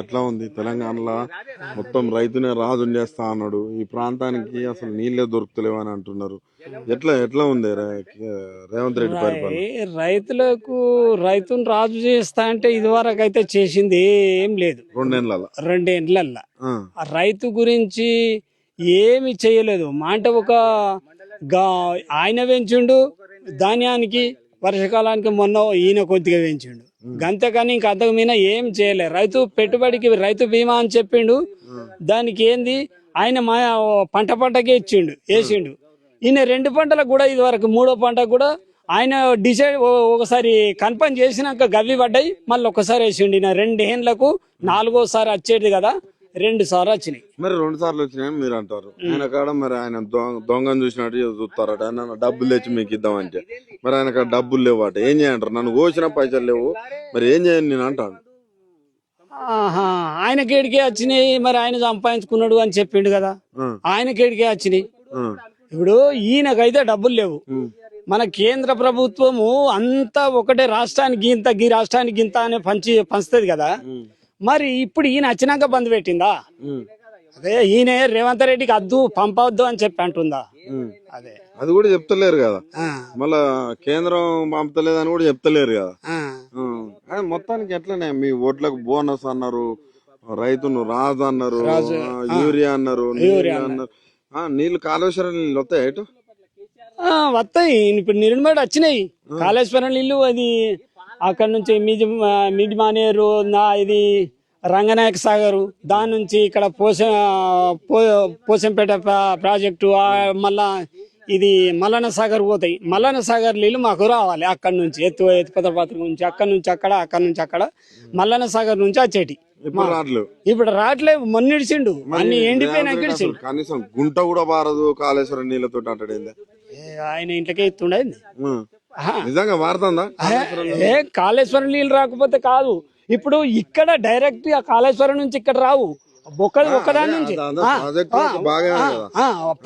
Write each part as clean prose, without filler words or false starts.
ఎట్లా ఉంది తెలంగాణలో మొత్తం రైతునే రాజుని చేస్తా అన్నాడు. ఈ ప్రాంతానికి అసలు నీళ్ళే దొరుకుతలేవు అని అంటున్నారు. ఎట్లా ఎట్లా ఉంది రేవంత్ రెడ్డి పరిపాలన? రైతును రాజు చేస్తా అంటే ఇదివరకు అయితే చేసింది ఏం లేదు. రెండేళ్లలో ఆ రైతు గురించి ఏమి చేయలేదు. మాట ఒక ఆయన పెంచిండు ధాన్యానికి, వర్షాకాలానికి మొన్న ఈయన కొద్దిగా పెంచిండు గంతకని ఇంక అంతకు మీద ఏం చేయలేదు. రైతు పెట్టుబడికి రైతు బీమా అని చెప్పిండు, దానికి ఏంది ఆయన పంటకే వేసిండు. ఈయన 2 పంటలకు కూడా ఇది వరకు 3వ పంటకు కూడా ఆయన డిసైడ్ ఒకసారి కన్ఫర్మ్ చేసినాక గవ్వి పడ్డాయి, మళ్ళీ ఒకసారి వేసిండు. ఈయన 2 ఏళ్లకు 4వసారి వచ్చేది కదా, 2 సార్లు వచ్చినాయి. మరి 2 సార్లు వచ్చినాయని మీరు అంటారు. ఆయన కాడ మరి ఆయన దొంగను చూసినట్టు చూస్తారట. ఆయన డబ్బులు తెచ్చి మీకు ఇద్దామంటే మరి ఆయన కాడ డబ్బులు లేవు అట. ఏం చేయంటారు? నన్ను కోసిన పైసలు లేవు, మరి ఏం చేయండి నేను అంటాను. ఆయన కేడికే వచ్చినాయి, మరి ఆయన సంపాదించుకున్నాడు అని చెప్పిండు కదా, ఆయన కేడికే వచ్చినాయి. ఇప్పుడు ఈయనకైతే డబ్బులు లేవు. మన కేంద్ర ప్రభుత్వము అంతా ఒకటే రాష్ట్రానికి ఇంత, గీ రాష్ట్రానికి ఇంత అని పంచుతుంది కదా. మరి ఇప్పుడు ఈయన వచ్చినాక బంద్ పెట్టిందా? అదే ఈయన రేవంత్ రెడ్డికి అద్దు పంపవద్దు అని చెప్పి అంటుందా? అదే అది కూడా చెప్తలేరు కదా. మళ్ళా కేంద్రం పంపలేదు అని కూడా చెప్తలేరు కదా. మొత్తానికి ఎట్లనే మీ ఓట్లకు బోనస్ అన్నారు, రైతును రాజు అన్నారు, యూరియా అన్నారు, నీళ్లు కాళేశ్వరం నీళ్ళు వస్తాయి ఎటు వస్తాయి. ఇప్పుడు నిర్మడి వచ్చినాయి కాళేశ్వరం నీళ్లు. అది అక్కడ నుంచి మిడ్ మానేరు, ఇది రంగనాయక సాగరు, దాని నుంచి ఇక్కడ పోసంపేట ప్రాజెక్టు, మళ్ళా ఇది మల్లన్న సాగర్ పోతాయి. మల్లన్న సాగర్ నీళ్ళు మాకు రావాలి అక్కడ నుంచి, ఎత్తిపోత పాత్ర నుంచి, అక్కడ నుంచి అక్కడ మల్లన్న సాగర్ నుంచి వచ్చేటి. ఇప్పుడు రావట్లేదు. మొన్నిడిచిండు, అన్ని ఎండిపోయినా గిడిచిండు. కనీసం గుంట కూడా బారదు కాళేశ్వరం నీళ్ళతో అంటాడు. ఆయన ఇంట్లోకే ఎత్తుండేది. నిజంగా మారుతుందా? కాళేశ్వరం నీళ్ళు రాకపోతే కాదు. ఇప్పుడు ఇక్కడ డైరెక్ట్ ఆ కాళేశ్వరం నుంచి ఇక్కడ రావు, ఒకదాని నుంచి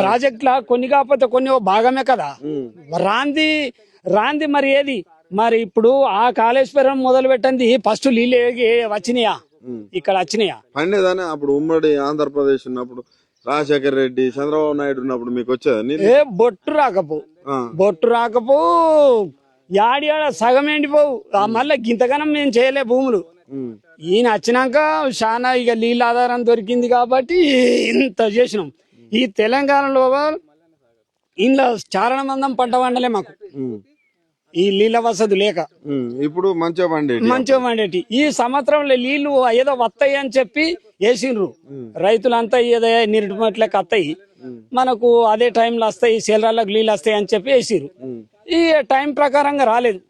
ప్రాజెక్ట్ లా కొన్ని కాకపోతే కొన్ని భాగమే కదా రాంది. మరి ఏది మరి ఇప్పుడు ఆ కాళేశ్వరం మొదలు పెట్టింది ఫస్ట్ నీళ్ళు వచ్చినాయా? ఇక్కడ వచ్చినాయా? పండేదానే అప్పుడు ఉమ్మడి ఆంధ్రప్రదేశ్ ఉన్నప్పుడు రాజశేఖర్ రెడ్డి, చంద్రబాబు నాయుడు ఉన్నప్పుడు మీకు వచ్చేది బొట్టు రాకపో యాడి సగం ఎండిపోవు. మళ్ళీ గింతగానం మేము చేయలే భూములు. ఈయన వచ్చినాక చాలా ఇక నీళ్ళ ఆధారం దొరికింది కాబట్టి ఇంత చేసినాం. ఈ తెలంగాణలో ఇంట్లో చారణ మందం పంట పండలే మాకు, ఈ నీళ్ళ వసతి లేక. ఇప్పుడు మంచిగా పండేటి ఈ సంవత్సరంలో నీళ్లు ఏదో వస్తాయి అని చెప్పి వేసిండ్రు రైతులంతా. ఏదో నిర్మట్లకి వస్తాయి మనకు, అదే టైంలో వస్తాయి, శీలరాళ్ళకు నీళ్ళు వస్తాయి అని చెప్పి వేసిర్రు. ఈ టైం ప్రకారంగా రాలేదు.